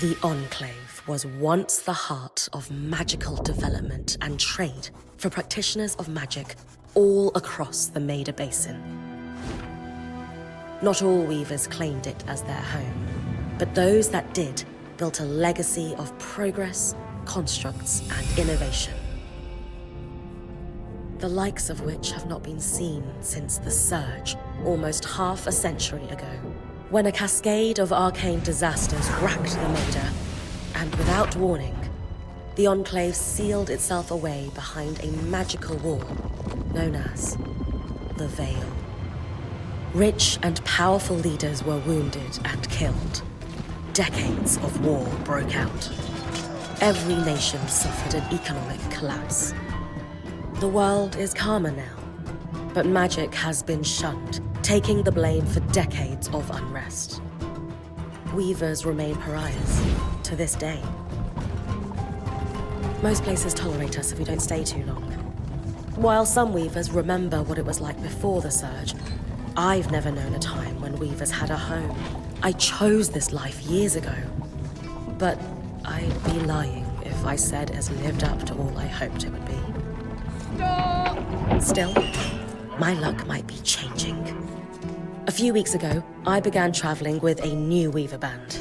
The Enclave was once the heart of magical development and trade for practitioners of magic all across the Maida Basin. Not all weavers claimed it as their home, but those that did built a legacy of progress, constructs, and innovation, the likes of which have not been seen since the Surge almost half a century ago, when a cascade of arcane disasters racked the Maida, and without warning, the Enclave sealed itself away behind a magical wall known as the Veil. Rich and powerful leaders were wounded and killed. Decades of war broke out. Every nation suffered an economic collapse. The world is calmer now, but magic has been shunned, taking the blame for decades of unrest. Weavers remain pariahs to this day. Most places tolerate us if we don't stay too long. While some weavers remember what it was like before the Surge, I've never known a time when weavers had a home. I chose this life years ago, but I'd be lying if I said it's lived up to all I hoped it would be. Stop! Still, my luck might be changing. A few weeks ago, I began traveling with a new weaver band.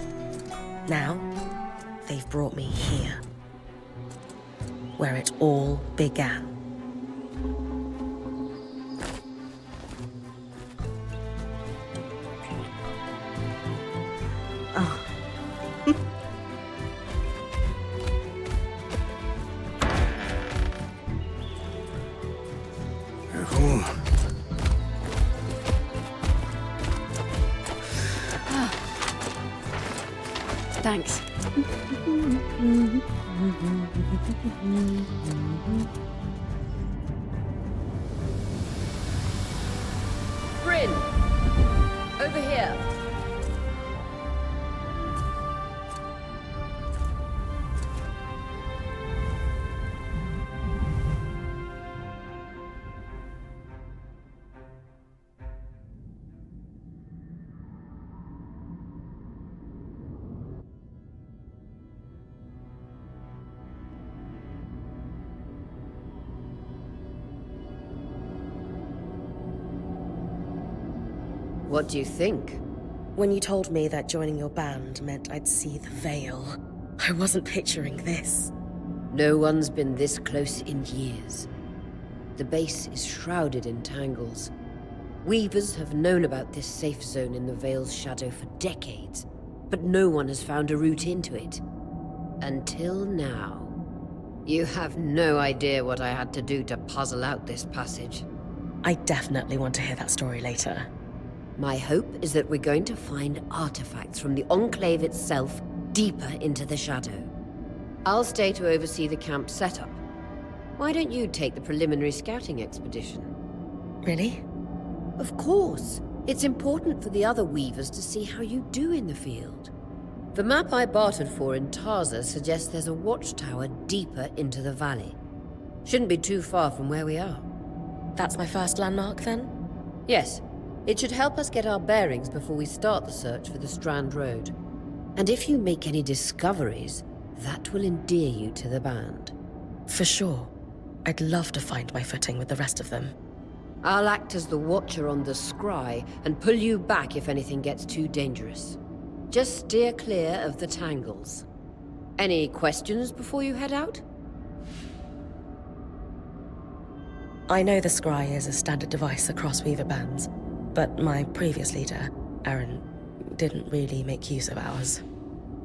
Now, they've brought me here, where it all began. Oh. Thanks. Bryn! Over here! What do you think? When you told me that joining your band meant I'd see the Veil, I wasn't picturing this. No one's been this close in years. The base is shrouded in tangles. Weavers have known about this safe zone in the Veil's shadow for decades, but no one has found a route into it. Until now. You have no idea what I had to do to puzzle out this passage. I definitely want to hear that story later. My hope is that we're going to find artifacts from the Enclave itself deeper into the shadow. I'll stay to oversee the camp setup. Why don't you take the preliminary scouting expedition? Really? Of course. It's important for the other weavers to see how you do in the field. The map I bartered for in Tarza suggests there's a watchtower deeper into the valley. Shouldn't be too far from where we are. That's my first landmark, then? Yes. It should help us get our bearings before we start the search for the Strand Road. And if you make any discoveries, that will endear you to the band. For sure. I'd love to find my footing with the rest of them. I'll act as the watcher on the scry and pull you back if anything gets too dangerous. Just steer clear of the tangles. Any questions before you head out? I know the scry is a standard device across weaver bands, but my previous leader, Aaron, didn't really make use of ours.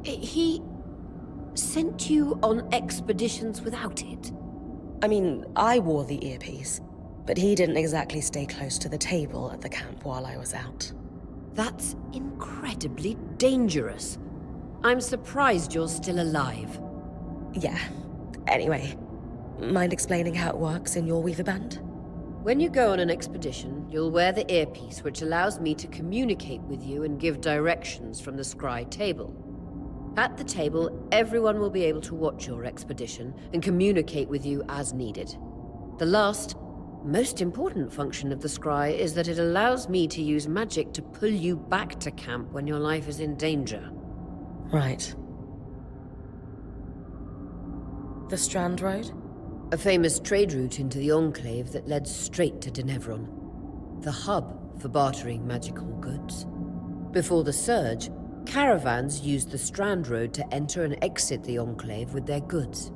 He sent you on expeditions without it? I mean, I wore the earpiece, but he didn't exactly stay close to the table at the camp while I was out. That's incredibly dangerous. I'm surprised you're still alive. Yeah. Anyway, mind explaining how it works in your weaver band? When you go on an expedition, you'll wear the earpiece, which allows me to communicate with you and give directions from the scry table. At the table, everyone will be able to watch your expedition and communicate with you as needed. The last, most important function of the scry is that it allows me to use magic to pull you back to camp when your life is in danger. Right. The Strand Road? A famous trade route into the Enclave that led straight to Denevron. The hub for bartering magical goods. Before the Surge, caravans used the Strand Road to enter and exit the Enclave with their goods.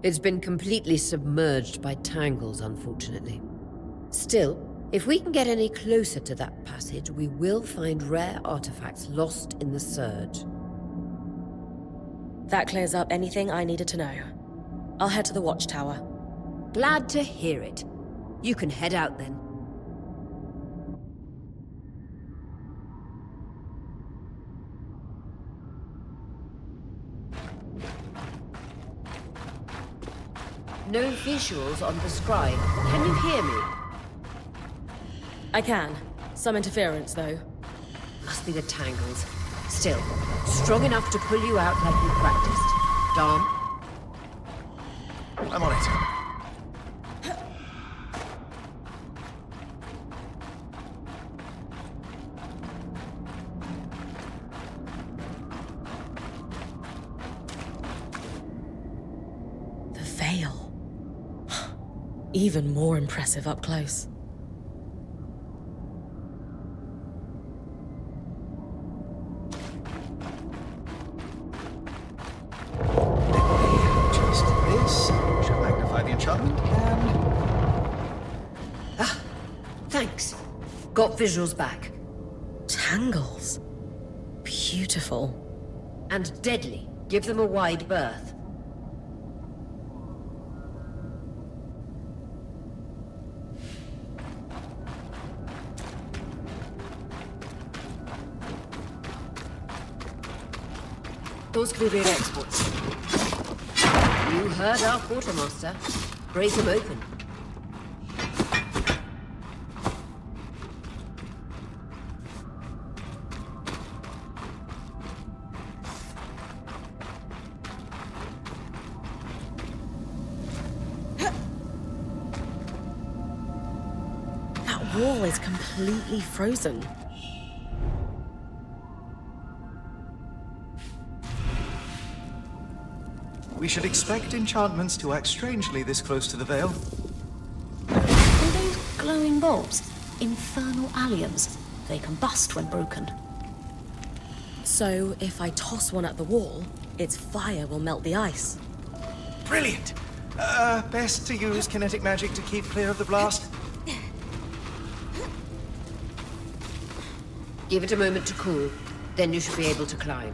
It's been completely submerged by tangles, unfortunately. Still, if we can get any closer to that passage, we will find rare artifacts lost in the Surge. That clears up anything I needed to know. I'll head to the watchtower. Glad to hear it. You can head out then. No visuals on the scribe. Can you hear me? I can. Some interference, though. Must be the tangles. Still, strong enough to pull you out like you practiced. Dom? I'm on it. The veil. Even more impressive up close. Just this. Shall magnify the enchantment and... Thanks. Got visuals back. Tangles. Beautiful. And deadly. Give them a wide berth. Those could be rare exports. You heard our quartermaster. Break them open. That wall is completely frozen. we should expect enchantments to act strangely this close to the Veil. Are those glowing bulbs infernal alliums? They combust when broken. So, if I toss one at the wall, its fire will melt the ice. Brilliant! Best to use kinetic magic to keep clear of the blast. Give it a moment to cool, then you should be able to climb.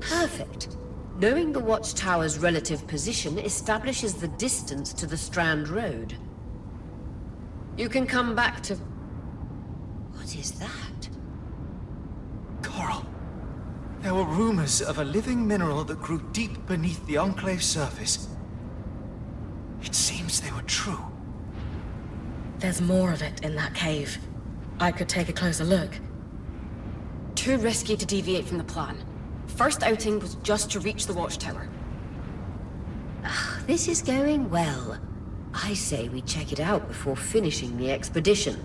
Perfect. Knowing the watchtower's relative position establishes the distance to the Strand Road. You can come back to... What is that? Coral. There were rumors of a living mineral that grew deep beneath the Enclave's surface. It seems they were true. There's more of it in that cave. I could take a closer look. Too risky to deviate from the plan. First outing was just to reach the watchtower. This is going well. I say we check it out before finishing the expedition.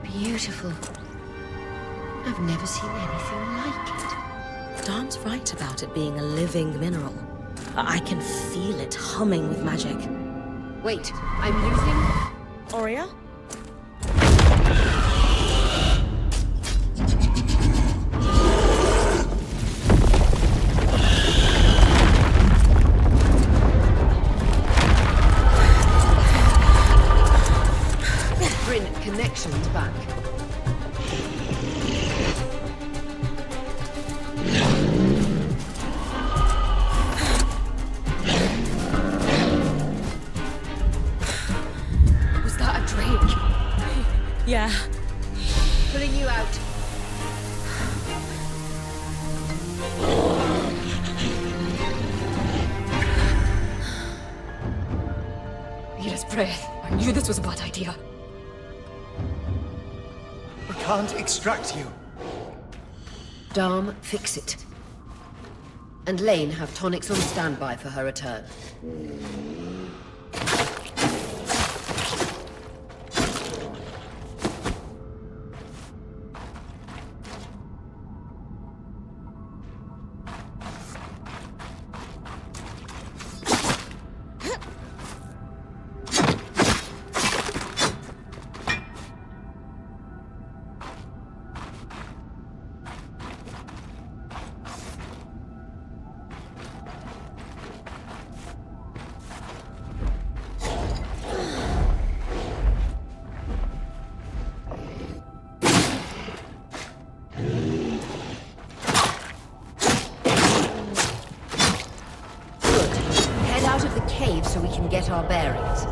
Beautiful. I've never seen anything like it. Dan's right about it being a living mineral. I can feel it humming with magic. Wait, I'm using... Aurea? Connections back. Was that a Drake? Yeah. Pulling you out. Mira's breath. I knew this was a bad idea. We can't extract you. Dharm, fix it. And Lane, have tonics on standby for her return. So we can get our bearings.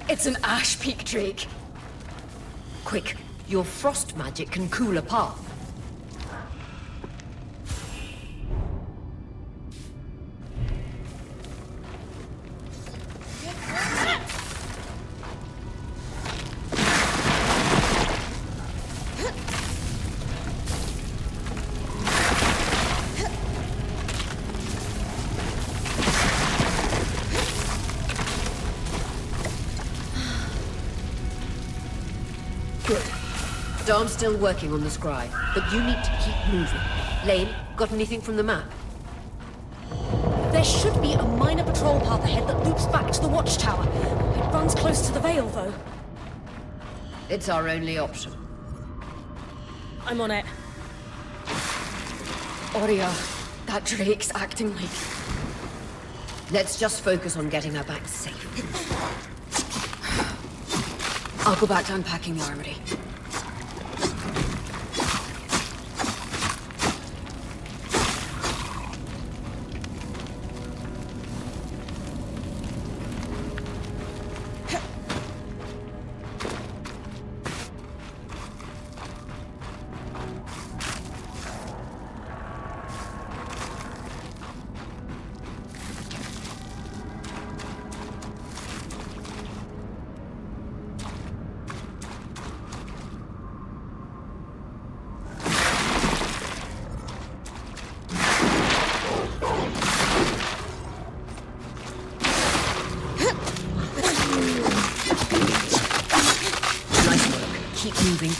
It's an Ash Peak Drake. Quick, your frost magic can cool a path. Dharm's still working on the scry, but you need to keep moving. Lane, got anything from the map? There should be a minor patrol path ahead that loops back to the watchtower. It runs close to the Vale, though. It's our only option. I'm on it. Aurea, that Drake's acting like... Let's just focus on getting her back safe. I'll go back to unpacking the armory. keep moving.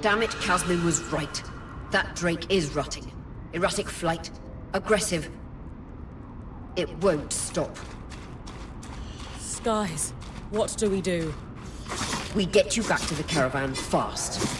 Damn it, Casmin was right. That Drake is rotting. Erratic flight. Aggressive. It won't stop. Skies, what do we do? We get you back to the caravan fast.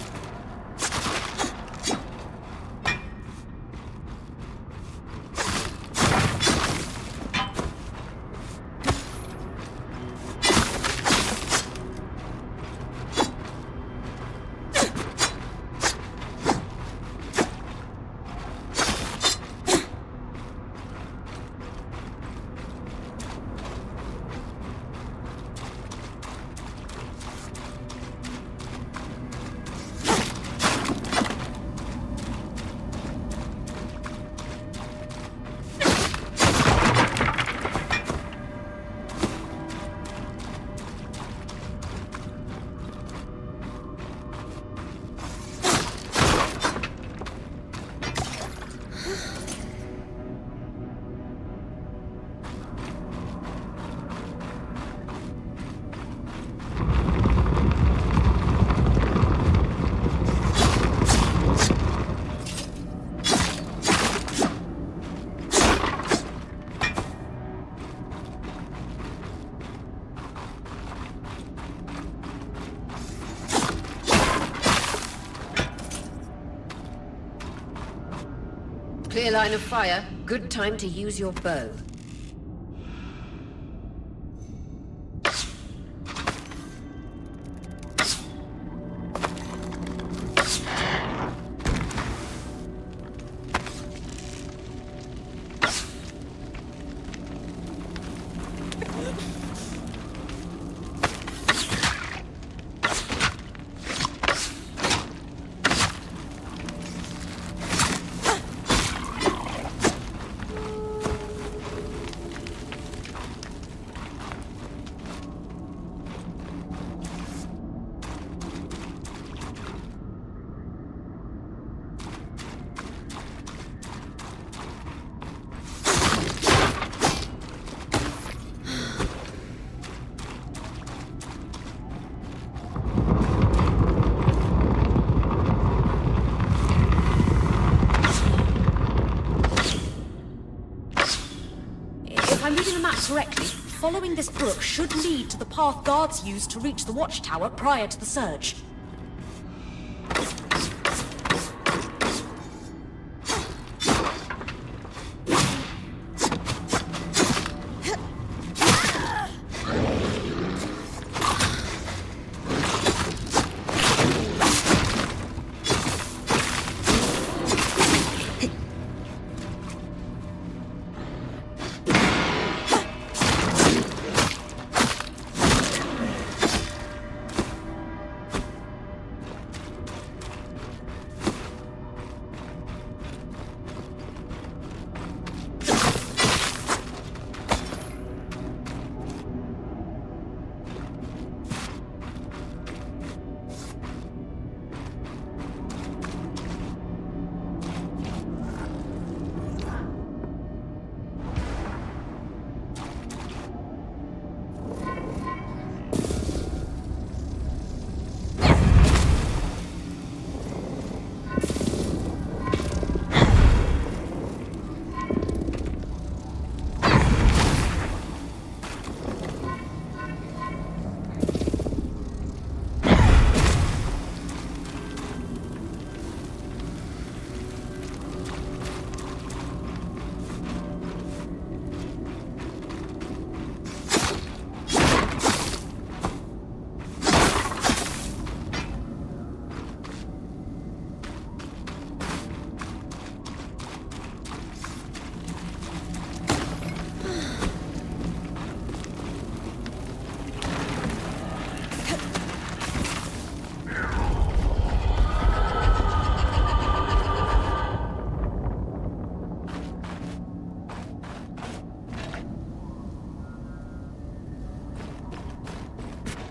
Clear line of fire. Good time to use your bow. Correctly, following this brook should lead to the path guards used to reach the watchtower prior to the surge.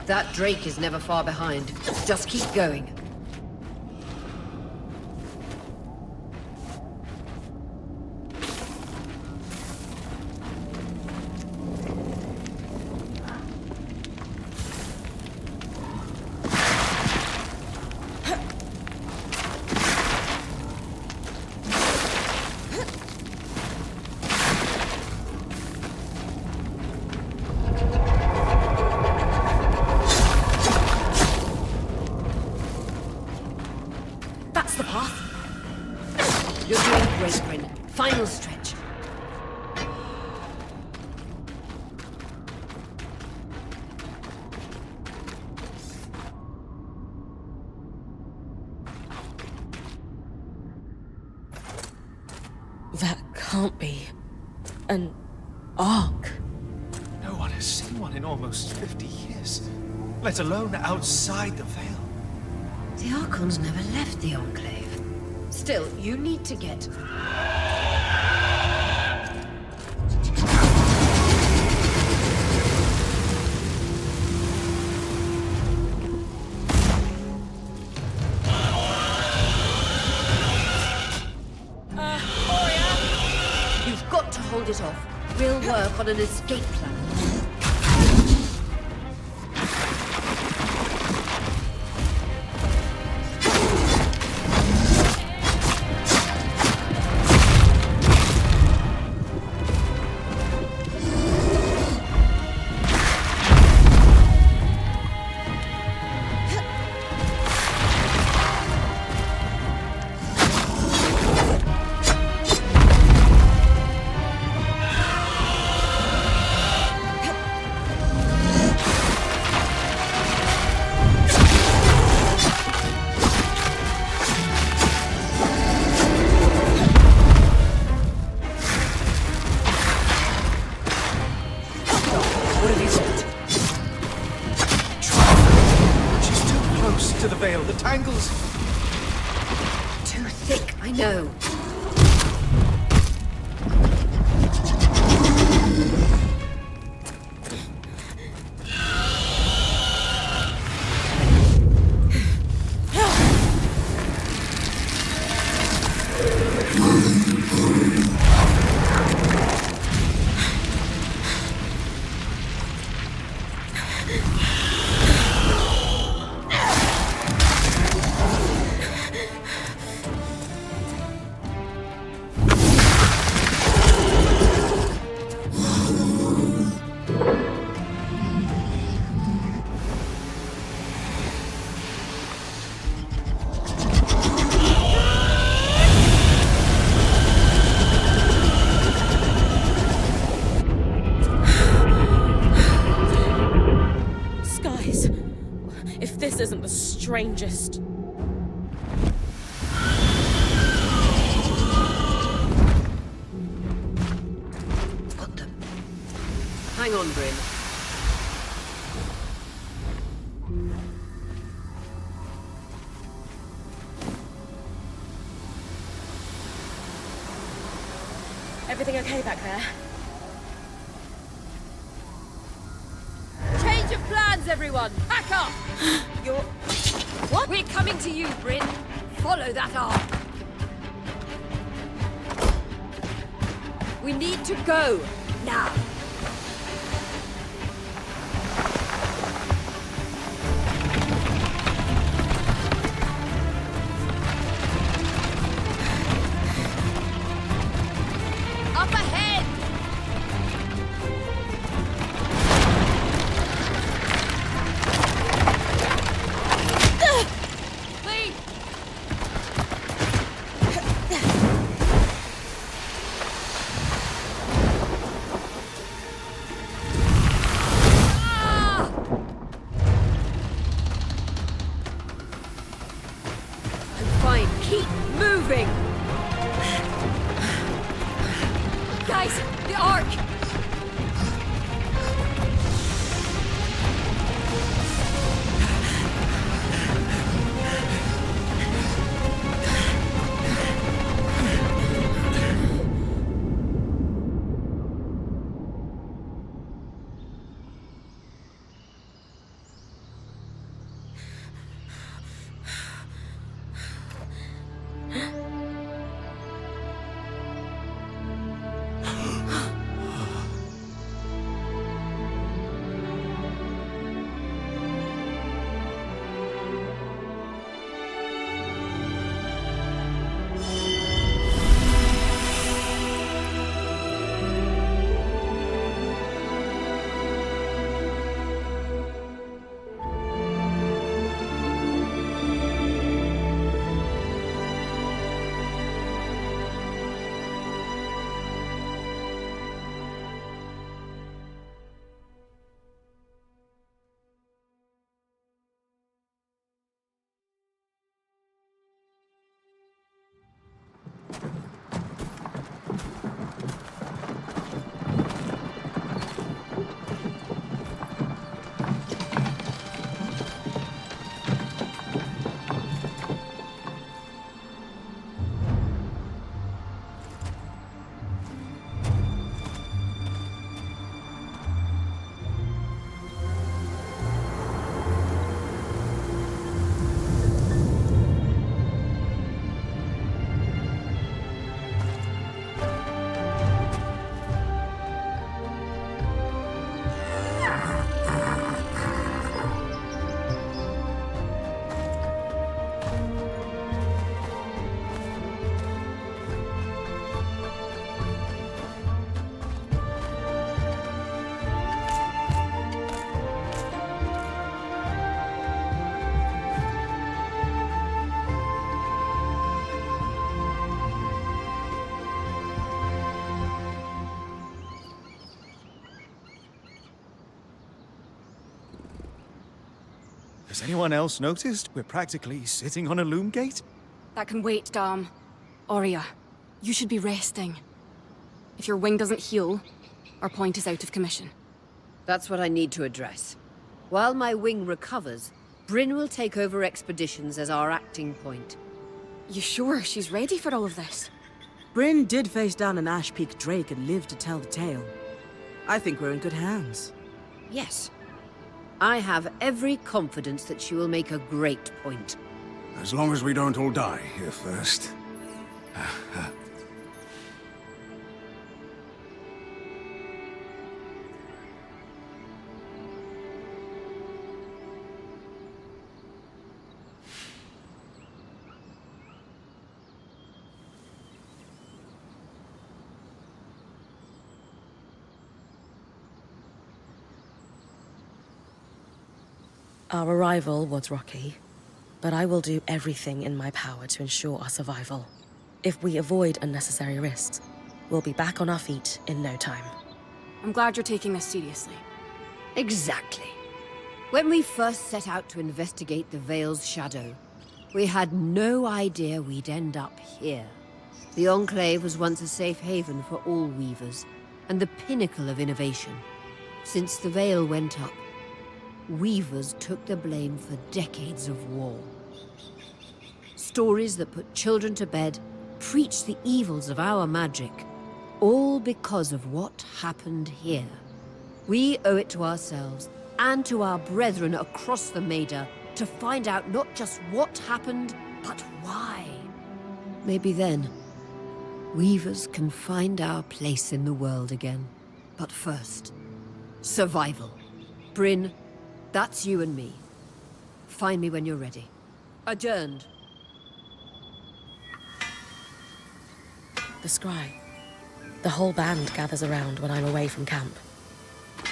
That Drake is never far behind. Just keep going. You're doing great, Bryn. Final stretch. That can't be an Ark. No one has seen one in almost 50 years, let alone outside the Veil. The Archons never left the Enclave. Still, you need to get... You've got to hold it off. We'll work on an escape plan. Tangles! Too thick, I know. This isn't the strangest. Got them. Hang on, Bryn. Everything okay back there? Change of plans, everyone! Pack up! You're... What? We're coming to you, Bryn. Follow that arc. We need to go. Now. Up ahead! Guys, the Ark! Has anyone else noticed we're practically sitting on a loom gate? That can wait, Dom. Aurea, you should be resting. If your wing doesn't heal, our point is out of commission. That's what I need to address. While my wing recovers, Bryn will take over expeditions as our acting point. You sure she's ready for all of this? Bryn did face down an Ash Peak Drake and lived to tell the tale. I think we're in good hands. Yes. I have every confidence that she will make a great point. As long as we don't all die here first. Our arrival was rocky, but I will do everything in my power to ensure our survival. If we avoid unnecessary risks, we'll be back on our feet in no time. I'm glad you're taking this seriously. Exactly. When we first set out to investigate the Veil's shadow, we had no idea we'd end up here. The Enclave was once a safe haven for all Weavers, and the pinnacle of innovation. Since the Veil went up, Weavers took the blame for decades of war. Stories that put children to bed, preached the evils of our magic, all because of what happened here. We owe it to ourselves and to our brethren across the Maida to find out not just what happened, but why. Maybe then, Weavers can find our place in the world again. But first, survival. Bryn, that's you and me. Find me when you're ready. Adjourned. The scry. The whole band gathers around when I'm away from camp.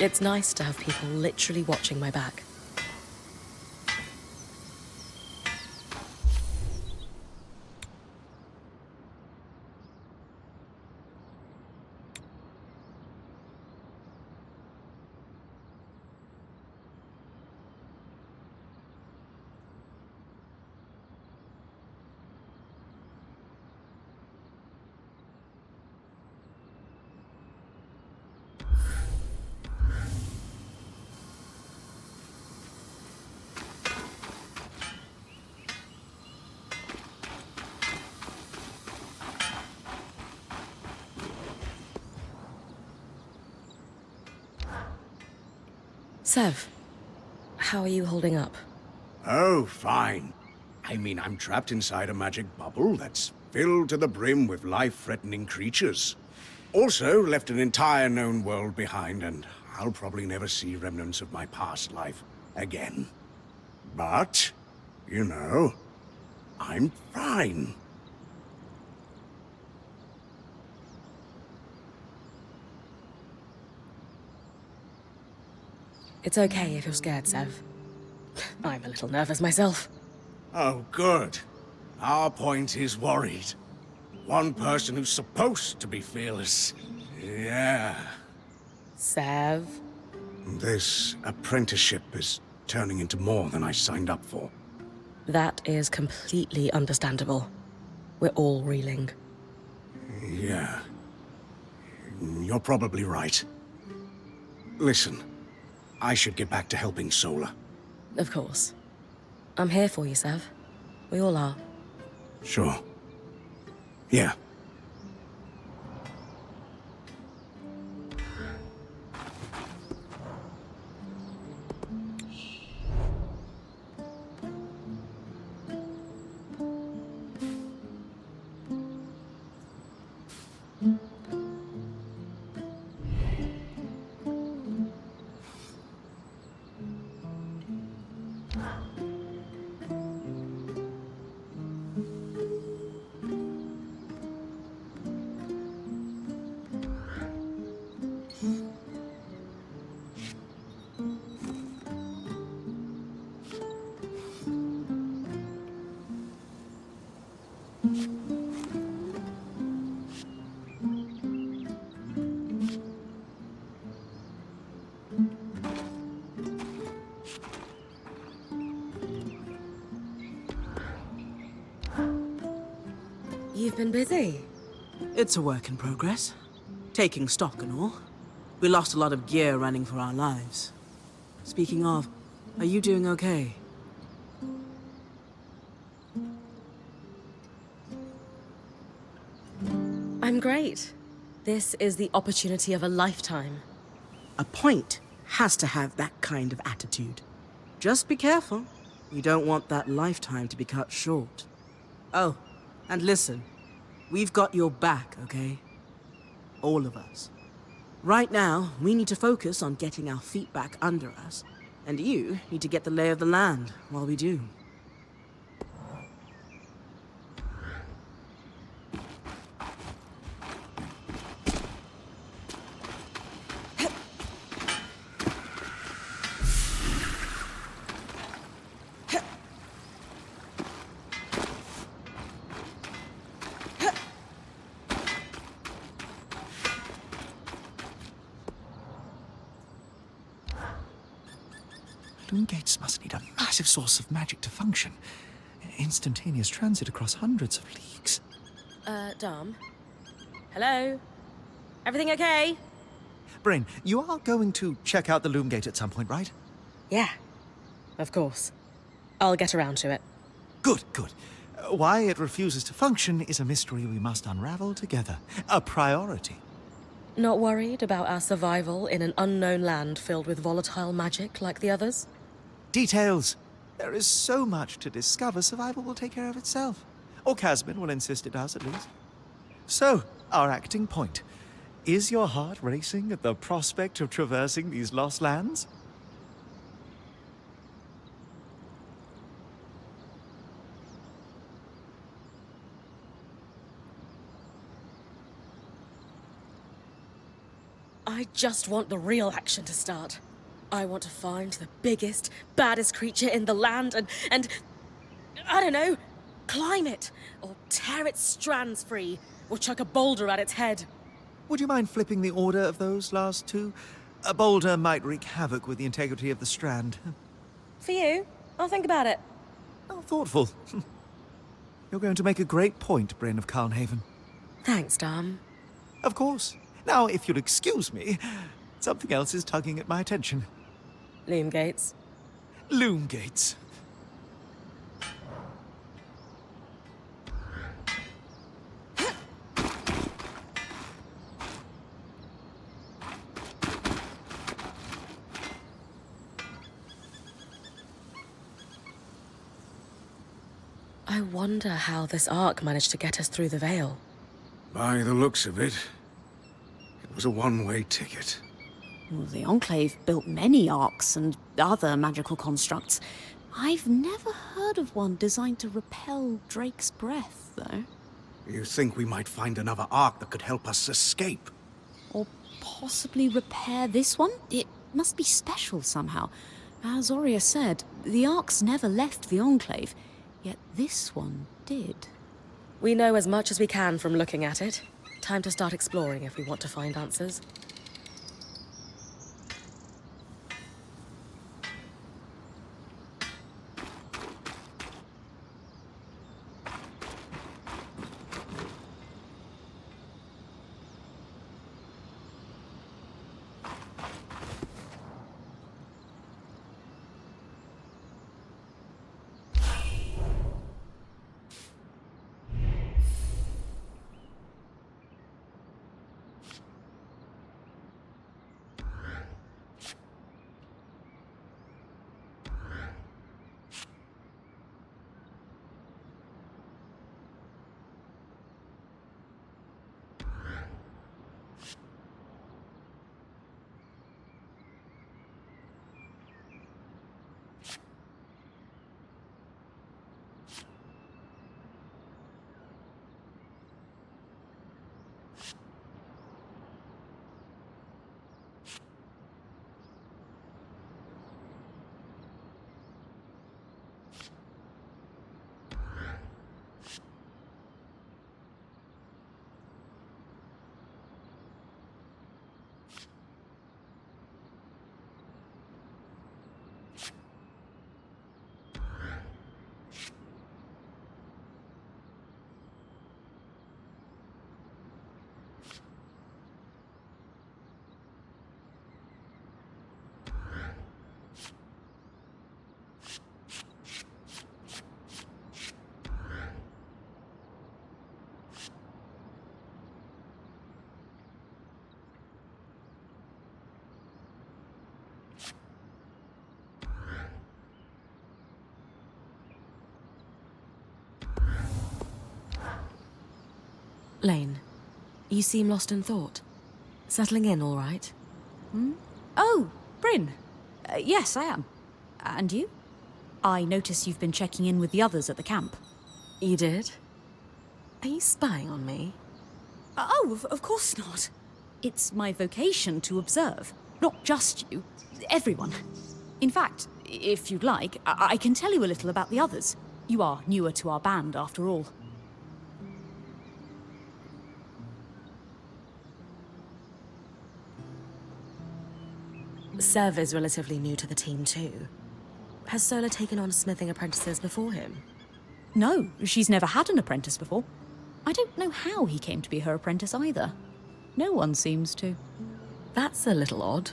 It's nice to have people literally watching my back. Sev, how are you holding up? Oh, fine. I mean, I'm trapped inside a magic bubble that's filled to the brim with life-threatening creatures. Also, left an entire known world behind, and I'll probably never see remnants of my past life again. But, you know, I'm fine. It's okay if you're scared, Sev. I'm a little nervous myself. Oh, good. Our point is worried. One person who's supposed to be fearless. Yeah. Sev? This apprenticeship is turning into more than I signed up for. That is completely understandable. We're all reeling. Yeah. You're probably right. Listen, I should get back to helping Sola. Of course. I'm here for you, Sev. We all are. Sure. Yeah. You've been busy. It's a work in progress. Taking stock and all. We lost a lot of gear running for our lives. Speaking of, are you doing okay? I'm great. This is the opportunity of a lifetime. A point has to have that kind of attitude. Just be careful. You don't want that lifetime to be cut short. Oh, and listen. We've got your back, okay? All of us. Right now, we need to focus on getting our feet back under us. And you need to get the lay of the land while we do. Loom gates must need a massive source of magic to function. Instantaneous transit across hundreds of leagues. Dom? Hello? Everything okay? Brain, you are going to check out the loom gate at some point, right? Yeah, of course. I'll get around to it. Good, good. Why it refuses to function is a mystery we must unravel together. A priority. Not worried about our survival in an unknown land filled with volatile magic like the others? Details. There is so much to discover, survival will take care of itself. Or Casmin will insist it does, at least. So, our acting point. Is your heart racing at the prospect of traversing these lost lands? I just want the real action to start. I want to find the biggest, baddest creature in the land and I don't know, climb it, or tear its strands free, or chuck a boulder at its head. Would you mind flipping the order of those last two? A boulder might wreak havoc with the integrity of the strand. For you, I'll think about it. Oh, thoughtful. You're going to make a great point, Brain of Carnhaven. Thanks, Dom. Of course. Now, if you'll excuse me, something else is tugging at my attention. Loom gates. Loom gates. I wonder how this arc managed to get us through the Veil. By the looks of it, it was a one-way ticket. Well, the Enclave built many arcs and other magical constructs. I've never heard of one designed to repel Drake's breath, though. You think we might find another arc that could help us escape? Or possibly repair this one? It must be special somehow. As Aurea said, the arcs never left the Enclave, yet this one did. We know as much as we can from looking at it. Time to start exploring if we want to find answers. Lane, you seem lost in thought. Settling in all right? Oh, Bryn. Yes, I am. And you? I notice you've been checking in with the others at the camp. You did? Are you spying on me? Oh, of course not. It's my vocation to observe. Not just you, everyone. In fact, if you'd like, I can tell you a little about the others. You are newer to our band, after all. Sev is relatively new to the team too. Has Sola taken on smithing apprentices before him? No, she's never had an apprentice before. I don't know how he came to be her apprentice either. No one seems to. That's a little odd,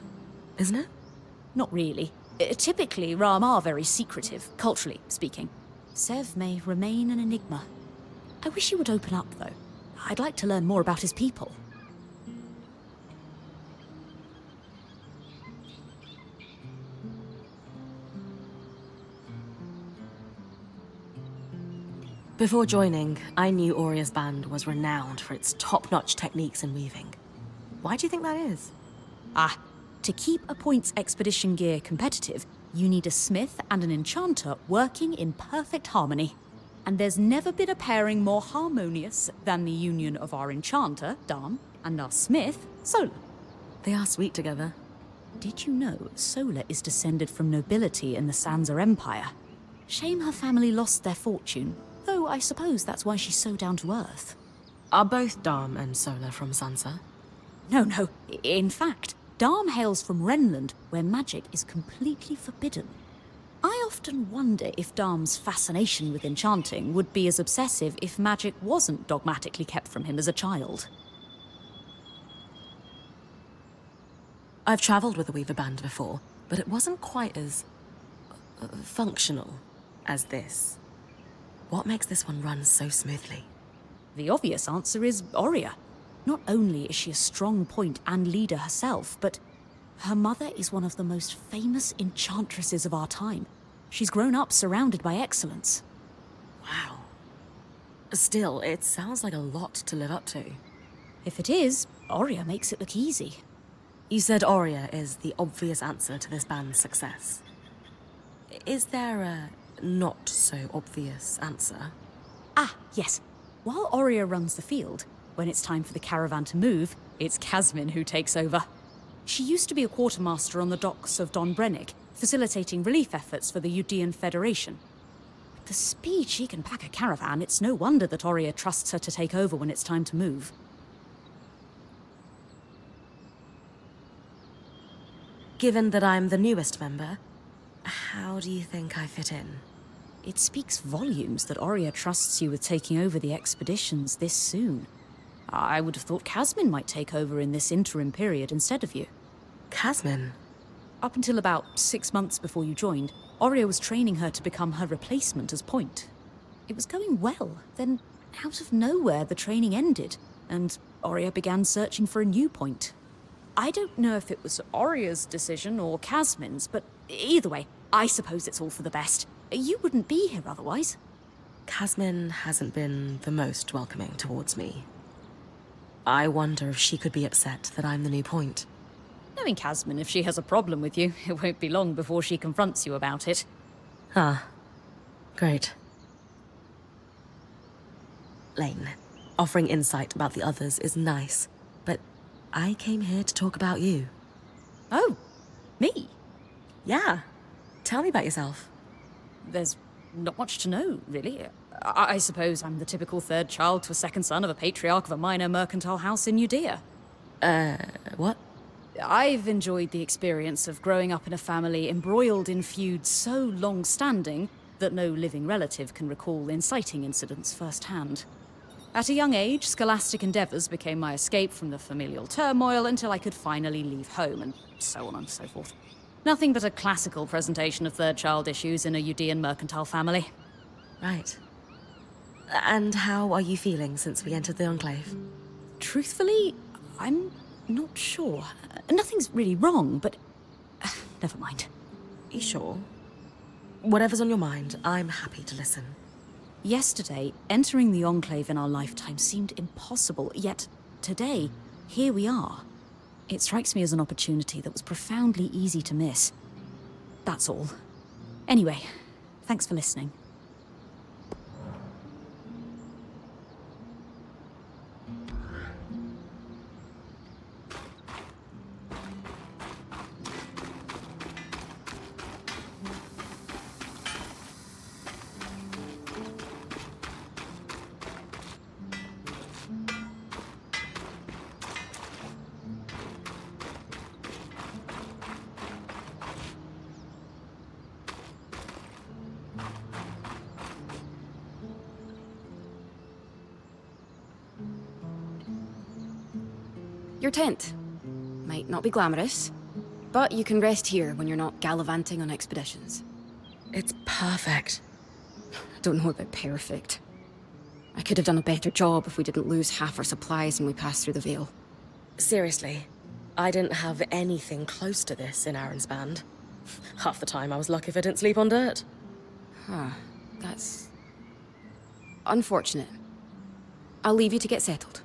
isn't it? Not really. Typically, Ram are very secretive, culturally speaking. Sev may remain an enigma. I wish he would open up, though. I'd like to learn more about his people. Before joining, I knew Auria's band was renowned for its top-notch techniques in weaving. Why do you think that is? To keep a point's expedition gear competitive, you need a smith and an enchanter working in perfect harmony. And there's never been a pairing more harmonious than the union of our enchanter, Dam, and our smith, Sola. They are sweet together. Did you know Sola is descended from nobility in the Sansa Empire? Shame her family lost their fortune, though I suppose that's why she's so down to earth. Are both Dam and Sola from Sansa? No. In fact, Dam hails from Renland, where magic is completely forbidden. I often wonder if Dam's fascination with enchanting would be as obsessive if magic wasn't dogmatically kept from him as a child. I've travelled with a Weaver band before, but it wasn't quite as functional as this. What makes this one run so smoothly? The obvious answer is Auria. Not only is she a strong point and leader herself, but her mother is one of the most famous enchantresses of our time. She's grown up surrounded by excellence. Wow. Still, it sounds like a lot to live up to. If it is, Auria makes it look easy. You said Auria is the obvious answer to this band's success. Is there a not-so-obvious answer? Yes. While Auria runs the field, when it's time for the caravan to move, it's Casmin who takes over. She used to be a quartermaster on the docks of Don Brennick, facilitating relief efforts for the Udean Federation. With the speed she can pack a caravan, it's no wonder that Auria trusts her to take over when it's time to move. Given that I'm the newest member, how do you think I fit in? It speaks volumes that Auria trusts you with taking over the expeditions this soon. I would have thought Casmin might take over in this interim period instead of you. Casmin? Up until about 6 months before you joined, Auria was training her to become her replacement as point. It was going well, then out of nowhere the training ended, and Auria began searching for a new point. I don't know if it was Auria's decision or Casmin's, but either way, I suppose it's all for the best. You wouldn't be here otherwise. Casmin hasn't been the most welcoming towards me. I wonder if she could be upset that I'm the new point. Knowing Casmin, if she has a problem with you, it won't be long before she confronts you about it. Great. Lane, offering insight about the others is nice, but I came here to talk about you. Oh, me? Yeah. Tell me about yourself. There's not much to know, really. I suppose I'm the typical third child to a second son of a patriarch of a minor mercantile house in Judea. What? I've enjoyed the experience of growing up in a family embroiled in feuds so long-standing that no living relative can recall inciting incidents firsthand. At a young age, scholastic endeavours became my escape from the familial turmoil until I could finally leave home, and so on and so forth. Nothing but a classical presentation of third-child issues in a Udean mercantile family. Right. And how are you feeling since we entered the Enclave? Truthfully, I'm not sure. Nothing's really wrong, but never mind. You sure? Whatever's on your mind, I'm happy to listen. Yesterday, entering the Enclave in our lifetime seemed impossible, yet today, here we are. It strikes me as an opportunity that was profoundly easy to miss. That's all. Anyway, thanks for listening. Your tent. Might not be glamorous, but you can rest here when you're not gallivanting on expeditions. It's perfect. Don't know about perfect. I could have done a better job if we didn't lose half our supplies when we passed through the Veil. Seriously, I didn't have anything close to this in Aaron's band. Half the time I was lucky if I didn't sleep on dirt. Huh. That's unfortunate. I'll leave you to get settled.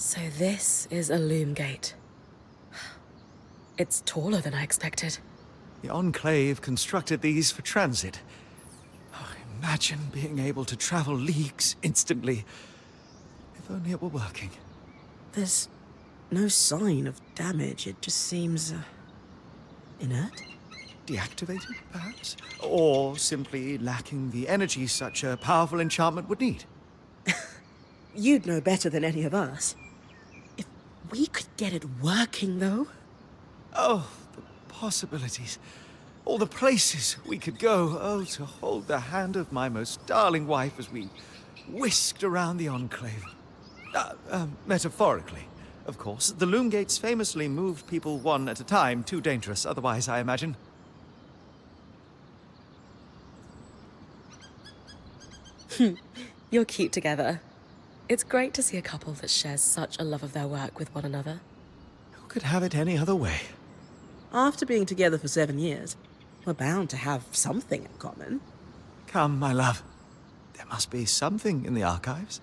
So this is a loom gate. It's taller than I expected. The Enclave constructed these for transit. Oh, imagine being able to travel leagues instantly. If only it were working. There's no sign of damage. It just seems inert. Deactivated, perhaps? Or simply lacking the energy such a powerful enchantment would need. You'd know better than any of us. If we could get it working, though. Oh, the possibilities. All the places we could go. Oh, to hold the hand of my most darling wife as we whisked around the Enclave. Metaphorically, of course. The loom gates famously moved people one at a time. Too dangerous otherwise, I imagine. You're cute together. It's great to see a couple that shares such a love of their work with one another. Who could have it any other way? After being together for 7 years, we're bound to have something in common. Come, my love. There must be something in the archives.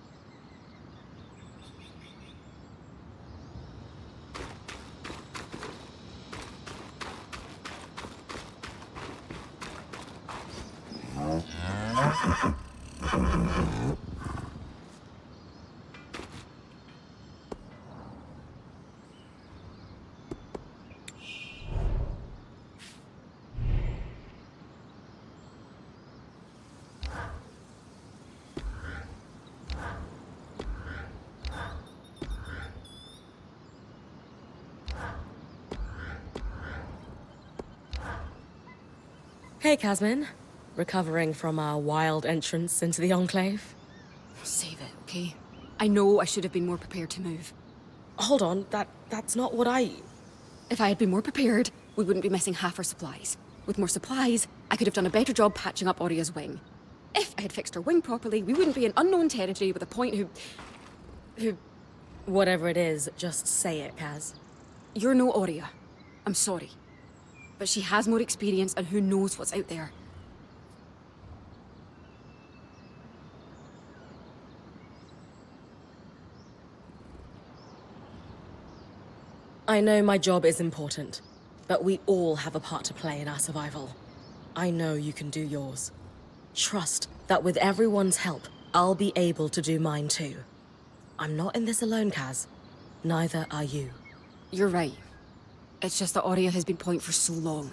Hey, Casmin. Recovering from our wild entrance into the Enclave? Save it, okay? I know I should have been more prepared to move. Hold on, that's not what I... If I had been more prepared, we wouldn't be missing half our supplies. With more supplies, I could have done a better job patching up Oria's wing. If I had fixed her wing properly, we wouldn't be in unknown territory with a point who... Whatever it is, just say it, Kaz. You're no Oria. I'm sorry. But she has more experience and who knows what's out there. I know my job is important, but we all have a part to play in our survival. I know you can do yours. Trust that with everyone's help, I'll be able to do mine too. I'm not in this alone, Kaz. Neither are you. You're right. It's just that Aurea has been point for so long.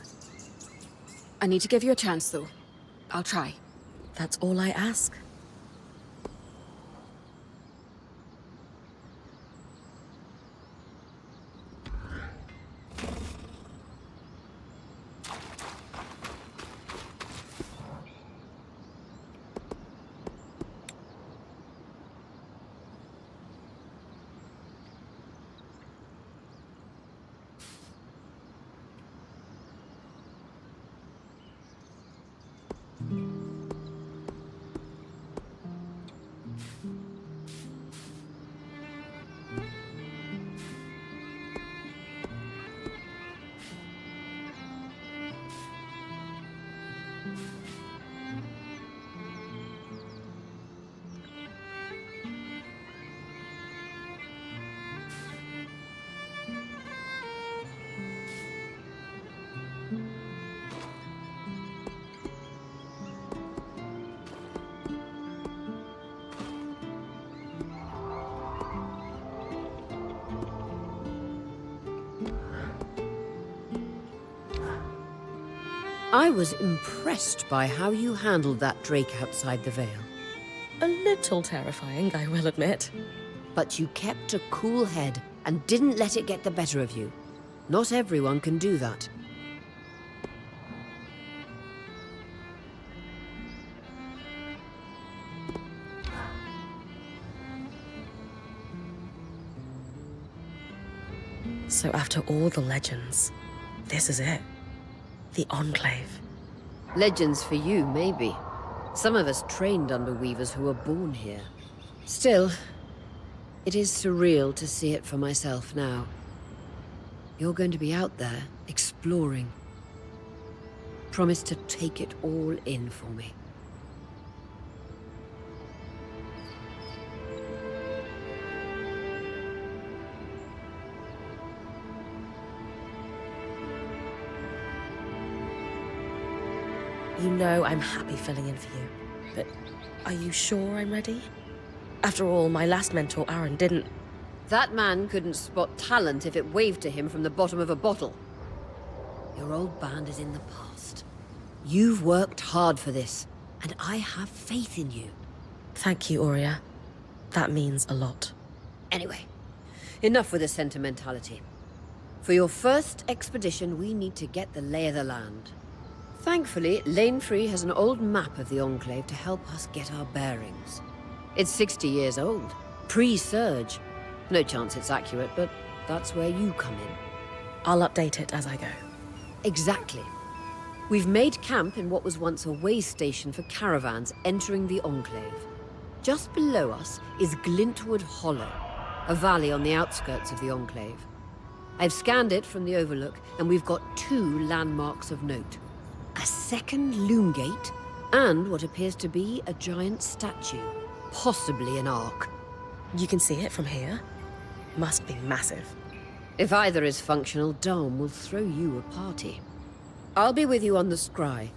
I need to give you a chance, though. I'll try. That's all I ask. I was impressed by how you handled that Drake outside the Vale. A little terrifying, I will admit. But you kept a cool head and didn't let it get the better of you. Not everyone can do that. So after all the legends, this is it. The Enclave. Legends for you, maybe. Some of us trained under weavers who were born here. Still, it is surreal to see it for myself now. You're going to be out there, exploring. Promise to take it all in for me. You know I'm happy filling in for you, but are you sure I'm ready? After all, my last mentor, Aaron, didn't... That man couldn't spot talent if it waved to him from the bottom of a bottle. Your old band is in the past. You've worked hard for this, and I have faith in you. Thank you, Aurea. That means a lot. Anyway, enough with the sentimentality. For your first expedition, we need to get the lay of the land. Thankfully, Lane Free has an old map of the Enclave to help us get our bearings. It's 60 years old, pre-Surge. No chance it's accurate, but that's where you come in. I'll update it as I go. Exactly. We've made camp in what was once a way station for caravans entering the Enclave. Just below us is Glintwood Hollow, a valley on the outskirts of the Enclave. I've scanned it from the Overlook, and we've got 2 landmarks of note. A second loom gate, and what appears to be a giant statue, possibly an ark. You can see it from here? Must be massive. If either is functional, Dom will throw you a party. I'll be with you on the scry.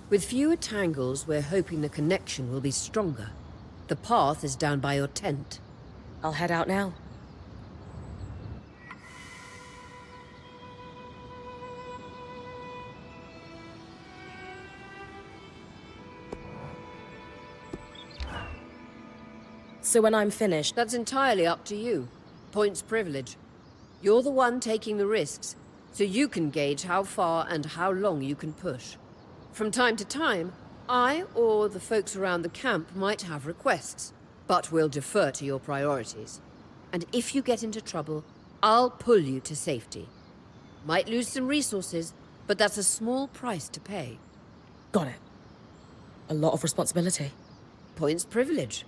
With fewer tangles, we're hoping the connection will be stronger. The path is down by your tent. I'll head out now. So when I'm finished... That's entirely up to you. Points privilege. You're the one taking the risks, so you can gauge how far and how long you can push. From time to time, I or the folks around the camp might have requests, but we'll defer to your priorities. And if you get into trouble, I'll pull you to safety. Might lose some resources, but that's a small price to pay. Got it. A lot of responsibility. Points privilege.